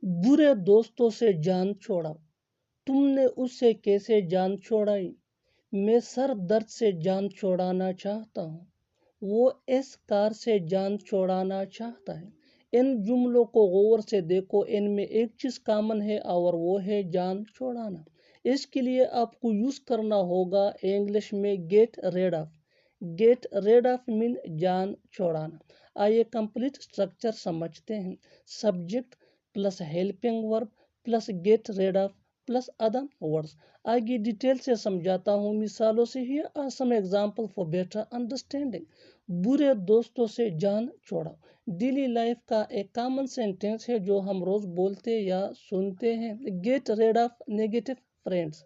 बुरे दोस्तों से जान छोड़ा, तुमने उससे कैसे जान छोड़ाई। मैं सर दर्द से जान छोड़ाना चाहता हूँ, वो इस कार से जान छोड़ाना चाहता है। इन जुमलों को गौर से देखो, इनमें एक चीज कॉमन है और वो है जान छोड़ाना। इसके लिए आपको यूज करना होगा इंग्लिश में get rid of. Get rid of mean जान छोड़ाना। आइए कंप्लीट स्ट्रक्चर समझते हैं। Subject plus helping verb plus get rid of plus other words. आगे डिटेल से समझाता हूँ मिसालों से। He are some example for better understanding. बुरे दोस्तों से जान छोड़ा डेली लाइफ का एक कॉमन सेंटेंस है जो हम रोज बोलते या सुनते हैं। Get rid of negative friends.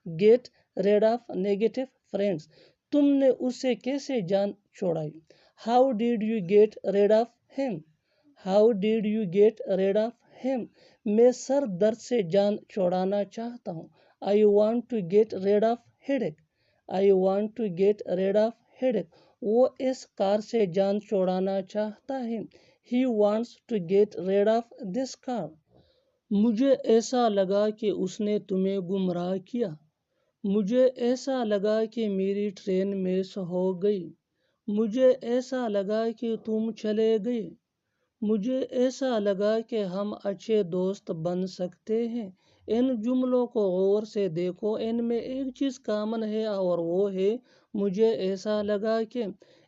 Get rid of negative friends. तुमने उसे कैसे जान छोड़ाई। How did you get rid of him. How did you get rid of him. मैं सर दर्द से जान छोड़ाना चाहता हूँ। I want to get rid of headache. I want to get rid of headache. वो इस कार से जान छोड़ाना चाहता है। He wants to get rid of this car. मुझे ऐसा लगा कि उसने तुम्हें गुमराह किया। मुझे ऐसा लगा कि मेरी ट्रेन मिस हो गई। मुझे ऐसा लगा कि तुम चले गए। मुझे ऐसा लगा कि हम अच्छे दोस्त बन सकते हैं। इन जुमलों को गौर से देखो, इनमें एक चीज़ कॉमन है और वो है मुझे ऐसा लगा कि।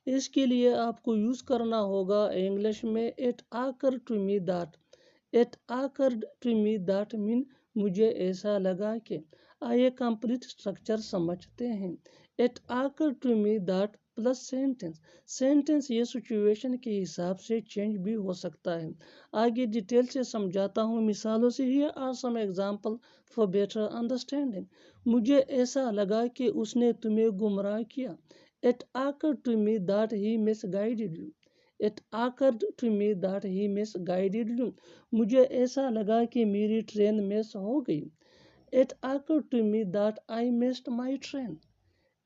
इसके लिए आपको यूज़ करना होगा इंग्लिश में it occur to me that. It occur to me that mean मुझे ऐसा लगा कि। आइए कंप्लीट स्ट्रक्चर समझते हैं। It occur to me that plus sentence. Sentence ये सिचुएशन के हिसाब से चेंज भी हो सकता है। आगे डिटेल से समझाता हूँ मिसालों से। He are some example for better understanding. मुझे ऐसा लगा कि उसने तुम्हें गुमराह किया। It occur to me that he misguided you. It आकर्ड to me that he misguided you. मुझे ऐसा लगा कि मेरी ट्रेन मिस हो गई। It आकर्ड to me that I missed my train.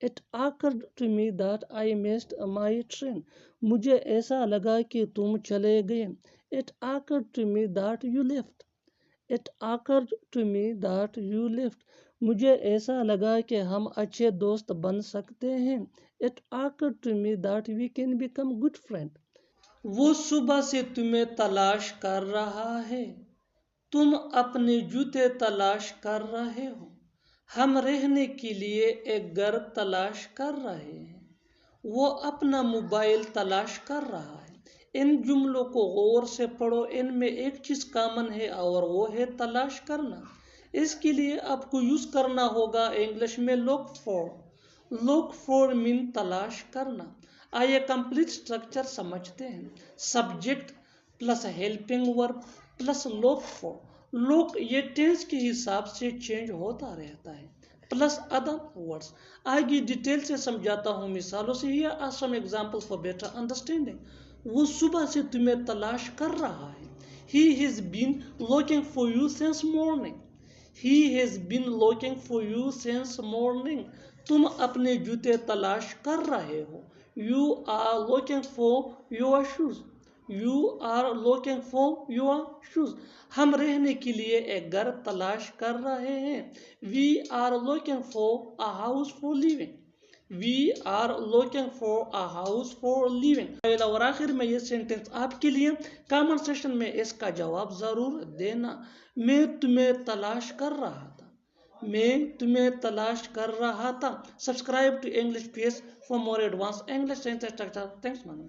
It आकर्ड to me that I missed my train. मुझे ऐसा लगा कि तुम चले गए। It आकर्ड to me that you left. It आकर्ड to me that you left. मुझे ऐसा लगा कि हम अच्छे दोस्त बन सकते हैं। It आकर्ड to me that we can become good friend. वो सुबह से तुम्हें तलाश कर रहा है। तुम अपने जूते तलाश कर रहे हो। हम रहने के लिए एक घर तलाश कर रहे हैं। वो अपना मोबाइल तलाश कर रहा है। इन जुमलों को गौर से पढ़ो, इनमें एक चीज कॉमन है और वो है तलाश करना। इसके लिए आपको यूज करना होगा इंग्लिश में look for. Look for mean तलाश करना। आइए कंप्लीट स्ट्रक्चर समझते हैं। Subject plus helping verb plus look for. Look ये टेंस के हिसाब से चेंज होता रहता है प्लस अदर वर्ड्स। आगे डिटेल से समझाता हूँ मिसालों से। Here are some example for better understanding. वो सुबह से तुम्हें तलाश कर रहा है। He has been looking for you since morning. He has been looking for you since morning. तुम अपने जूते तलाश कर रहे हो। You are looking for your shoes. You are looking for your shoes. हम रहने के लिए एक घर तलाश कर रहे हैं। We are looking for a house for living. We are looking for a house for living. और आखिर में ये सेंटेंस आपके लिए, कमेंट सेक्शन में इसका जवाब जरूर देना। मैं तुम्हें तलाश कर रहा था। मैं तुम्हें तलाश कर रहा था। Subscribe to English page for more advance English sentence structure. Thanks ma'am.